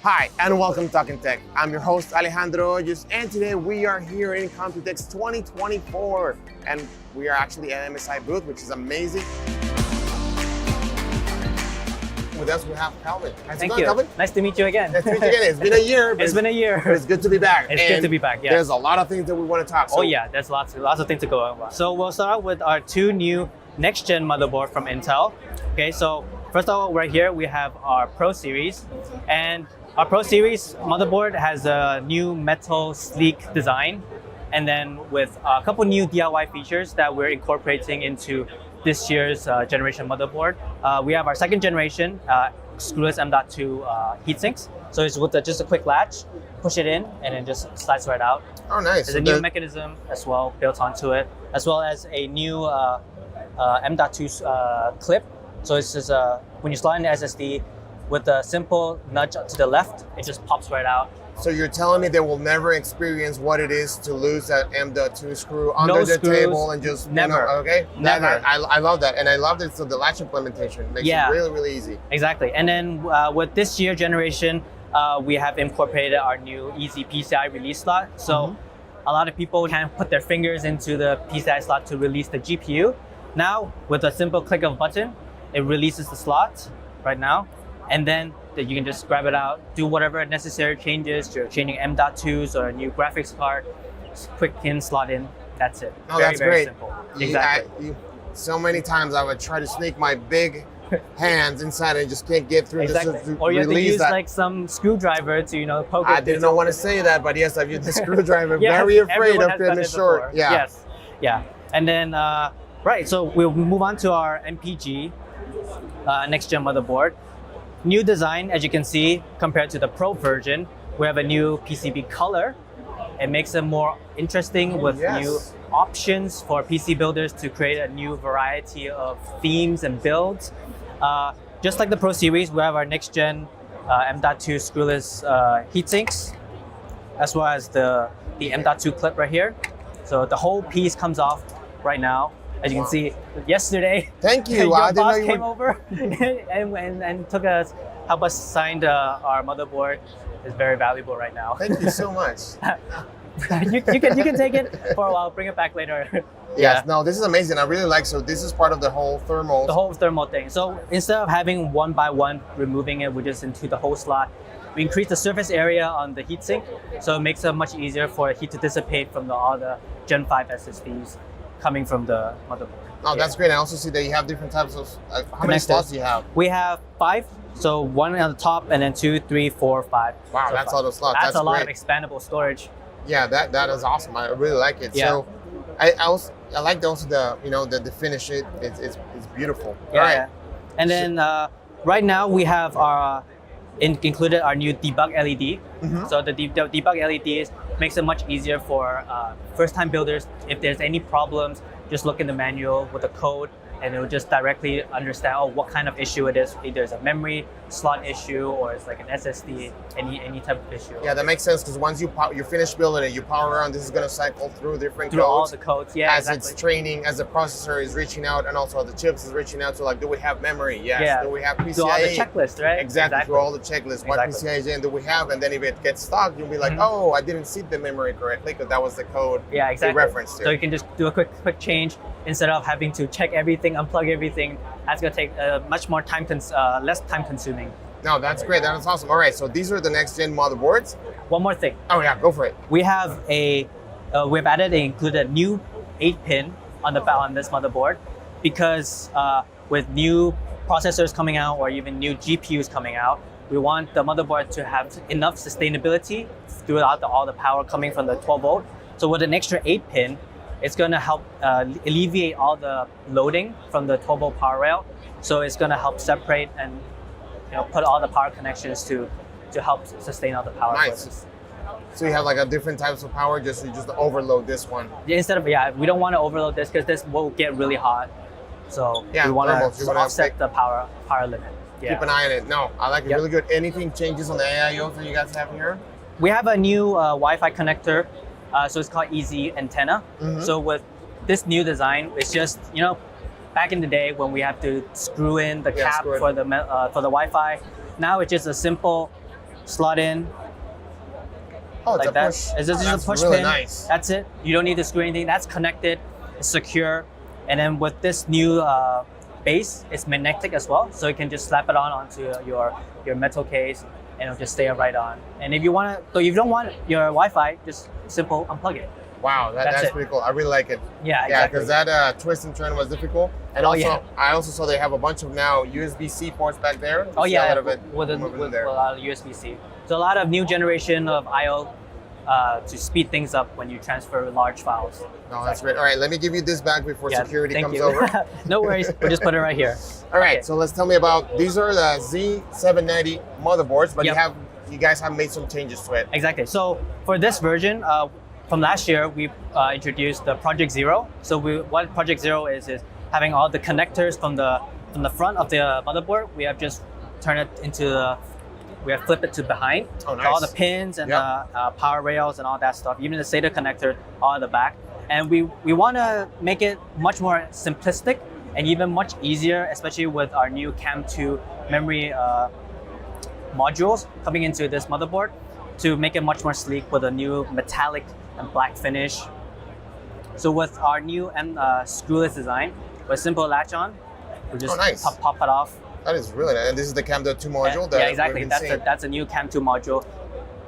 Hi, and welcome to Talking Tech. I'm your host, Alejandro Hoyos, and today we are here in Computex 2024, and we are actually at MSI booth, which is amazing. With us, we have Calvin. Thank you. Calvin? Nice to meet you again. Nice to meet you again. It's been a year. It's been a year. But it's good to be back. It's good to be back, yeah. There's a lot of things that we want to talk. Oh yeah, there's lots of things to go over. So we'll start out with our two new next-gen motherboard from Intel. Okay, so first of all, right here, we have our Pro Series. And our Pro Series motherboard has a new metal sleek design. And then with a couple new DIY features that we're incorporating into this year's generation motherboard. We have our second generation screwless M.2 heatsinks. So it's with just a quick latch, push it in, and then just slides right out. Oh, nice. There's a new mechanism as well built onto it, as well as a new M.2 clip. So it's just when you slide in the SSD with a simple nudge to the left, it just pops right out. So you're telling me they will never experience what it is to lose that M.2 screw under the table and just never. Okay, Never. I love that, and I love that. So the latch implementation makes it really, really easy. Exactly, and then with this year generation, we have incorporated our new easy PCI release slot. So a lot of people can put their fingers into the PCI slot to release the GPU. Now, with a simple click of a button, it releases the slot right now, and then you can just grab it out, do whatever necessary changes. You're changing M.2s or a new graphics card, just quick in, slot in, that's it. Oh, that's very great. Simple. Yeah, Exactly. So many times I would try to sneak my big hands inside and just can't get through. Exactly. Just to Or you have to release use that. like some screwdriver to poke it. I did not want to say that, but yes, I've used the screwdriver. Yes, Very afraid everyone of has getting done it it short. before. Yeah. Yes. Yeah. And then, right, so we'll move on to our MPG next-gen motherboard. New design, as you can see, compared to the Pro version, we have a new PCB color. It makes it more interesting with new options for PC builders to create a new variety of themes and builds. Just like the Pro Series, we have our next-gen M.2 screwless heatsinks, as well as the M.2 clip right here. So the whole piece comes off right now. As you can see, yesterday, Thank you. your I didn't know boss you came were... over and helped us sign our motherboard. It's very valuable right now. Thank you so much. you can take it for a while, bring it back later. Yes, no, this is amazing. I really like, so this is part of the whole thermal. The whole thermal thing. So instead of having one by one, removing it, we just into the whole slot. We increase the surface area on the heatsink, so it makes it much easier for heat to dissipate from all the Gen 5 SSDs coming from the motherboard. Oh, that's great. I also see that you have different types of, how many slots do you have? We have 5, so 1 on the top and then 2, 3, 4, 5. Wow, so that's 5. all the slots. That's a lot of great. expandable storage. Yeah, that is awesome. I really like it. Yeah. So I like also the finish. It's beautiful. Yeah, All right. yeah. And then right now we have our included our new debug LED. So the debug LED makes it much easier for first-time builders. If there's any problems, just look in the manual with the code, and it will just directly understand what kind of issue it is. Either it's a memory slot issue or it's like an SSD, any type of issue. Yeah, that makes sense because once you finish building it, you power on. This is going to cycle through different codes. All the codes, yeah, as it's training, as the processor is reaching out, and also the chips is reaching out to do we have memory? Yes. Yeah. Do we have PCIe? Do all the checklists, right? Exactly. Through all the checklists. What PCIe gen do we have? And then if it gets stuck, you'll be like, oh, I didn't see the memory correctly because that was the code. Yeah, exactly. Reference to. So you can just do a quick change instead of having to check everything, unplug everything. That's gonna take much more time, less time consuming. No, that's great. That is awesome. All right, so these are the next gen motherboards. One more thing. Oh yeah, go for it. We have we've included a new 8-pin on this motherboard because with new processors coming out or even new GPUs coming out, we want the motherboard to have enough sustainability throughout all the power coming from the 12 volt. So with an extra 8-pin, it's going to help alleviate all the loading from the 12 volt power rail. So it's going to help separate and put all the power connections to help sustain all the power. Nice. So you have like a different types of power, just overload this one. Instead of we don't want to overload this because this will get really hot. So we want to offset the power limit. Yeah. Keep an eye on it. No, I like it. Really good. Anything changes on the AIIOs that you guys have here? We have a new Wi-Fi connector. So it's called Easy Antenna. So with this new design, it's just back in the day when we have to screw in the cap for the Wi-Fi. Now it's just a simple slot in Oh, it's like a that. push. It's just That's a push really pin. nice. That's it. You don't need to screw anything. That's connected. It's secure. And then with this new base, it's magnetic as well. So you can just slap it onto your metal case and it'll just stay right on. And if you want to, so if you don't want your Wi-Fi, just simple unplug it. Wow, that's it. pretty cool. I really like it. Yeah, Yeah, exactly. because that twist and turn was difficult. And Oh, also, yeah. I also saw they have a bunch of now USB-C ports back there. Oh See a yeah, lot of it with moving a there. lot of USB-C. So a lot of new generation of I/O to speed things up when you transfer large files. No, that's great. All right, let me give you this back before Yeah, security thank comes you. over. No worries. We'll just put it right here. All right, Okay. so let's tell me about, these are the Z790 motherboards, but Yep. you guys have made some changes to it. Exactly. So for this version, from last year, we introduced the Project Zero. So what Project Zero is having all the connectors from the front of the motherboard. We have just turned it into we have flipped it to behind. Oh, So all nice. the pins and Yep. the power rails and all that stuff. Even the SATA connector all at the back. And we want to make it much more simplistic and even much easier, especially with our new CAM2 memory modules coming into this motherboard, to make it much more sleek with a new metallic and black finish. So with our new screwless design, with simple latch on, we just nice. pop it off. That is really nice. And this is the CAM2 module that Yeah, exactly. we've been seeing. That's a new CAM2 module.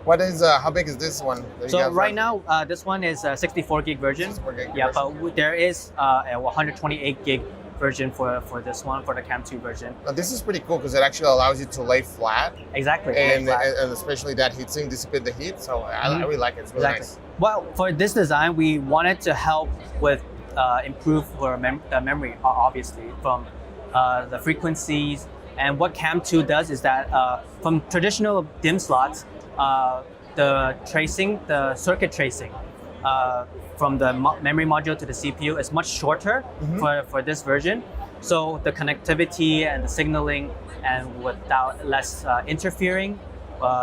What is, how big is this one? that you So guys right have? now, this one is a 64 gig version. 64 gig Yeah, version. but there is a 128 gig version for this one, for the CAM2 version. Now, this is pretty cool because it actually allows you to lay flat, Exactly. and flat. especially that heatsink dissipate the heat. So I really like it. It's really Exactly. nice. Well, for this design, we wanted to help with improve for the memory, obviously, from the frequencies. And what CAM2 does is that from traditional DIMM slots, the tracing, the circuit tracing from the memory module to the CPU is much shorter for this version. So the connectivity and the signaling, and without less interfering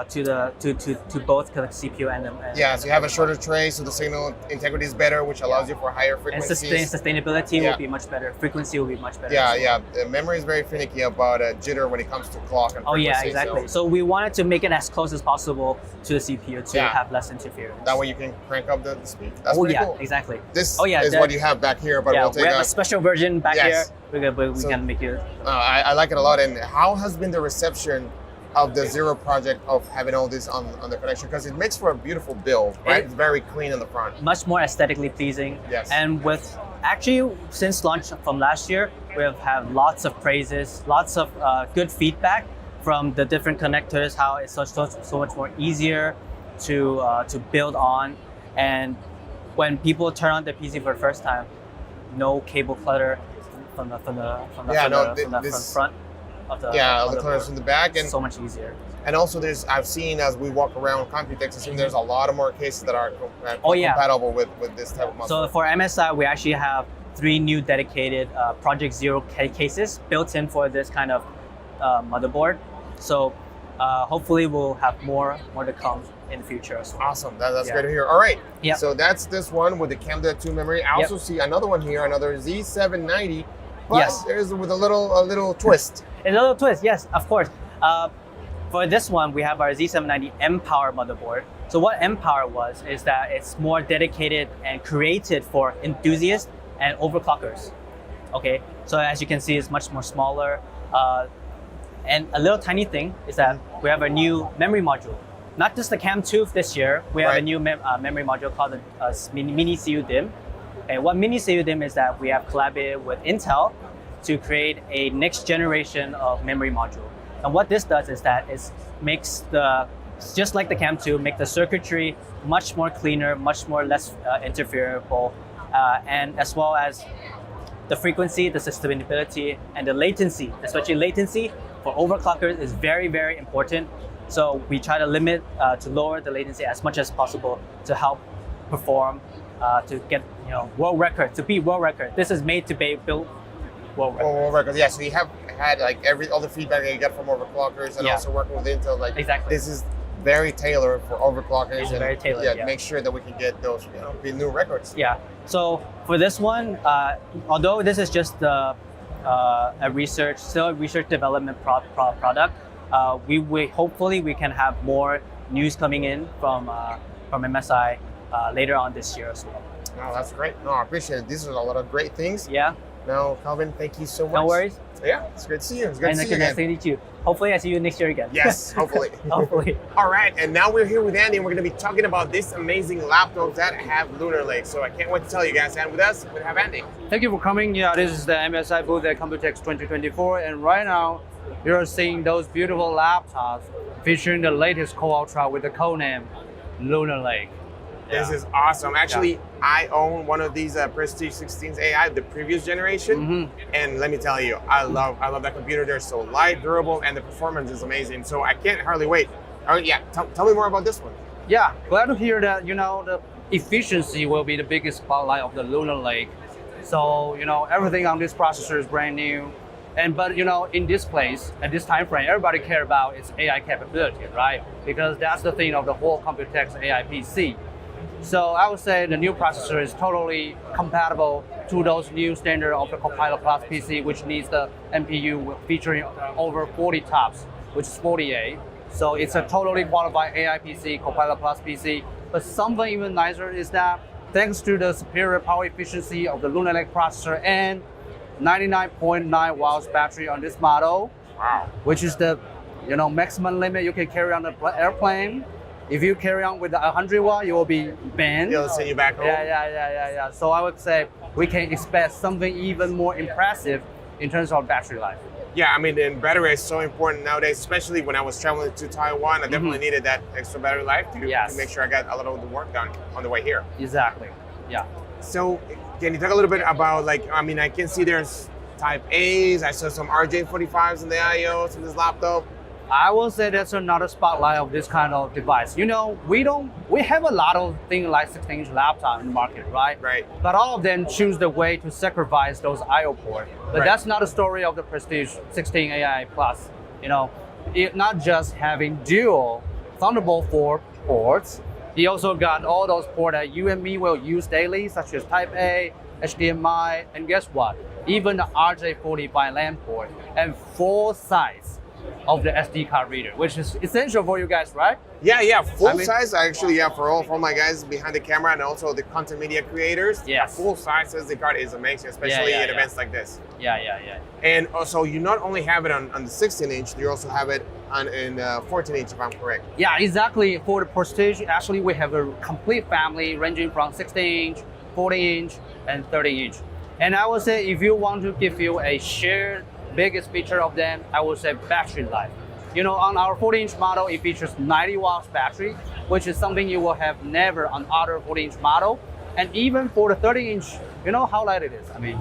to both the CPU and the Yeah, so you have a shorter tray, so the signal integrity is better, which allows you for higher and frequencies. sustainability Yeah. will be much better. Frequency will be much better. Yeah, as well. yeah. The memory is very finicky about jitter when it comes to clock and Oh frequency. yeah, exactly. So we wanted to make it as close as possible to the CPU to Yeah. have less interference. That way you can crank up the speed. That's Oh pretty yeah, cool. exactly. This Oh, yeah, is that- what you have back here, but Yeah, we'll we take have a special version back Yes. here. We So- can make it. I like it a lot. And how has been the reception of the Zero project of having all this on the connection? Because it makes for a beautiful build, right? It's very clean in the front. Much more aesthetically pleasing. Yes. And with actually since launch from last year, we have had lots of praises, lots of good feedback from the different connectors. How it's so much more easier to build on, and when people turn on the PC for the first time, no cable clutter from the front of the Yeah, all the motherboard. colors from the back, and so much easier. and also I've seen as we walk around Computex, I've seen there's a lot of more cases that are Oh, yeah. compatible with this type of motherboard. So for MSI, we actually have 3 new dedicated Project Zero cases built in for this kind of motherboard. So hopefully we'll have more to come in the future as well. Awesome, that's Yeah. great to hear. All right, Yep. so that's this one with the CAM2 memory. I also see another one here, another Z790, but Yes. there's with a little twist. A little twist, yes, of course. For this one, we have our Z790 M-Power motherboard. So what M-Power was is that it's more dedicated and created for enthusiasts and overclockers. Okay, so as you can see, it's much more smaller. And a little tiny thing is that we have a new memory module. Not just the CAM2 this year, we have a Right. new memory module called the Mini CU DIMM. And what Mini CU DIMM is that we have collaborated with Intel to create a next generation of memory module. And what this does is that it makes just like the CAM2, make the circuitry much more cleaner, much more less interferable, and as well as the frequency, the sustainability, and the latency, especially latency for overclockers is very, very important. So we try to limit, to lower the latency as much as possible to help perform, to get world record, to beat world record. This is made to be built world record. Oh, because yeah, so you have had like all the feedback that you get from overclockers, and Yeah. also working with Intel. Like Exactly. this is very tailored for overclockers. It's and very tailored, Yeah, yeah. make sure that we can get those be new records. Yeah. So for this one, although this is just a research development product, Hopefully we can have more news coming in from MSI later on this year as well. No, that's great. No, I appreciate it. These are a lot of great things. Yeah. No, Calvin, thank you so much. No worries. Yeah, it's great to see you. It's good And to see you nice again. to meet you. Hopefully I see you next year again. Yes, hopefully. Hopefully. All right, and now we're here with Andy, and we're going to be talking about this amazing laptop that have Lunar Lake. So I can't wait to tell you guys. And with us, we have Andy. Thank you for coming. Yeah, this is the MSI booth at Computex 2024, and right now you're seeing those beautiful laptops featuring the latest Core Ultra with the codename Lunar Lake. This is awesome. Actually, I own one of these Prestige 16s AI, the previous generation, and let me tell you, I love that computer. They're so light, durable, and the performance is amazing. So I can't hardly wait. Oh yeah, tell me more about this one. Yeah, glad to hear that. The efficiency will be the biggest spotlight of the Lunar Lake. So everything on this processor is brand new, but in this place at this time frame, everybody care about its AI capability, right? Because that's the thing of the whole Computex AI PC. So I would say the new processor is totally compatible to those new standard of the Copilot Plus PC, which needs the NPU featuring over 40 TOPS, which is 48. So it's a totally qualified AI PC, Copilot Plus PC. But something even nicer is that thanks to the superior power efficiency of the Lunar Lake processor and 99.9 watts battery on this model, Wow. which is the maximum limit you can carry on the airplane. If you carry on with the 100 watt, you will be banned. They'll send you back home. Yeah. So I would say we can expect something even more impressive in terms of battery life. Yeah, I mean, and battery is so important nowadays, especially when I was traveling to Taiwan. I definitely needed that extra battery life to make sure I got a lot of the work done on the way here. Exactly. Yeah. So can you talk a little bit about, like, I mean, I can see there's Type A's. I saw some RJ45s in the IOs in this laptop. I will say that's another spotlight of this kind of device. We have a lot of things like 16-inch laptop in the market, right? Right. But all of them choose the way to sacrifice those I/O ports. But that's not the story of the Prestige 16 AI Plus. It not just having dual Thunderbolt 4 ports. He also got all those ports that you and me will use daily, such as Type A, HDMI, and guess what? Even the RJ45 LAN port and full size of the SD card reader, which is essential for you guys, right? Yeah, full size actually, for all my guys behind the camera and also the content media creators. Yes. Full size SD card is amazing, especially at events like this. Yeah. And also, you not only have it on the 16-inch, you also have it in 14-inch, if I'm correct. Yeah, exactly. For the Prestige, actually, we have a complete family ranging from 16-inch, 14-inch, and 30-inch. And I would say if you want to give you a shared biggest feature of them, I would say battery life. On our 40-inch model, it features 90 watts battery, which is something you will have never on other 40-inch model. And even for the 30-inch, how light it is? I mean,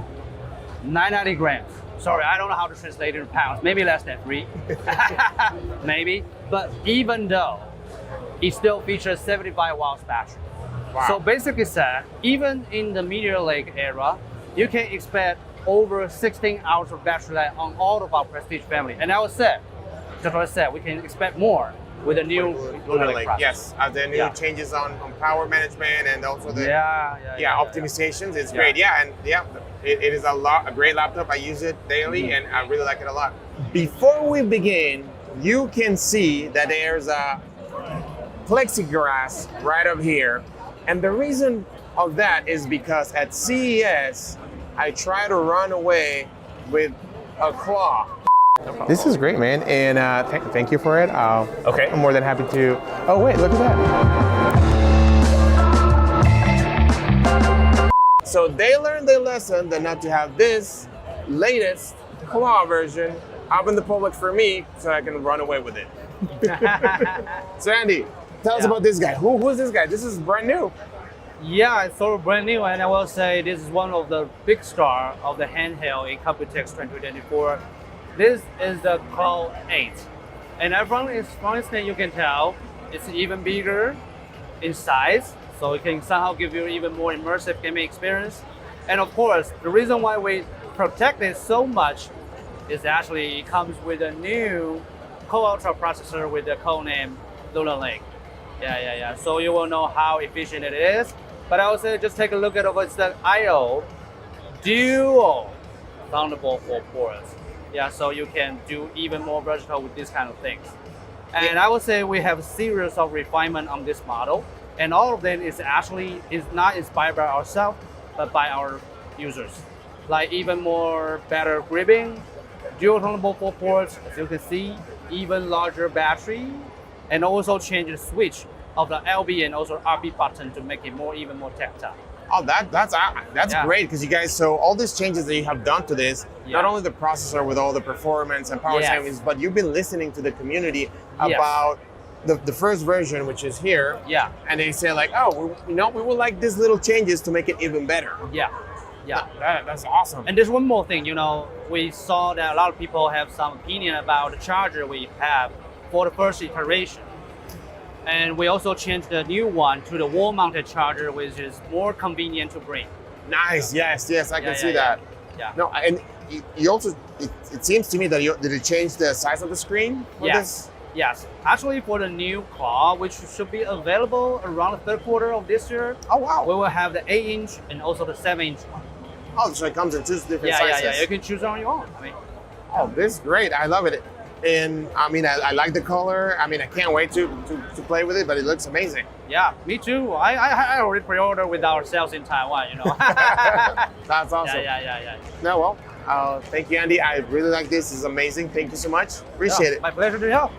990 grams. Sorry, I don't know how to translate it in pounds. Maybe less than 3. Maybe. But even though it still features 75 watts battery. Wow. So basically said, even in the Meteor Lake era, you can expect over 16 hours of battery life on all of our Prestige family. And I would say, just what I said, we can expect more with the new Lunar Lake processor. Yes, the new changes on power management and also the optimizations. It's great. It is a great laptop. I use it daily and I really like it a lot. Before we begin, you can see that there's a plexiglass right up here. And the reason of that is because at CES, I try to run away with a claw. This is great, man, and thank you for it. Okay. I'm more than happy to. Oh wait, look at that. So they learned their lesson that not to have this latest claw version up in the public for me, so I can run away with it. So Andy, tell us about this guy. Who is this guy? This is brand new. Yeah, it's sort of brand new, and I will say this is one of the big star of the handheld in Computex 2024. This is the Cloud 8, and from its name you can tell it's even bigger in size, so it can somehow give you even more immersive gaming experience. And of course, the reason why we protect it so much is actually it comes with a new Core Ultra processor with the codename Lunar Lake. Yeah. So you will know how efficient it is. But I would say just take a look at it. It's the I/O dual Thunderbolt 4 ports. Yeah, so you can do even more versatile with these kind of things. And I would say we have a series of refinement on this model, and all of them is not inspired by ourselves, but by our users. Like even more better gripping, dual tunable 4 ports, as you can see, even larger battery, and also change the switch of the LB and also RB button to make it even more tactile. Oh, that's great, because you guys, so all these changes that you have done to this, not only the processor with all the performance and power savings, but you've been listening to the community about the first version, which is here. Yeah. And they say like, oh, we would like these little changes to make it even better. Yeah. Yeah. That's awesome. And there's one more thing, we saw that a lot of people have some opinion about the charger we have for the first iteration. And we also changed the new one to the wall-mounted charger, which is more convenient to bring. Nice, yes, I can see that. Yeah. No, and you also, it seems to me that did it change the size of the screen for this? Yes. Actually, for the new car, which should be available around the third quarter of this year, Oh, wow. we will have the 8-inch and also the 7-inch one. Oh, so it comes in 2 different sizes. Yeah. You can choose on your own. Oh, this is great. I love it. And I mean, I like the color. I mean, I can't wait to play with it, but it looks amazing. Yeah, me too. I already pre-ordered with our sales in Taiwan, That's awesome. Yeah. No, well, thank you, Andy. I really like this. It's amazing. Thank you so much. Appreciate it. My pleasure to help.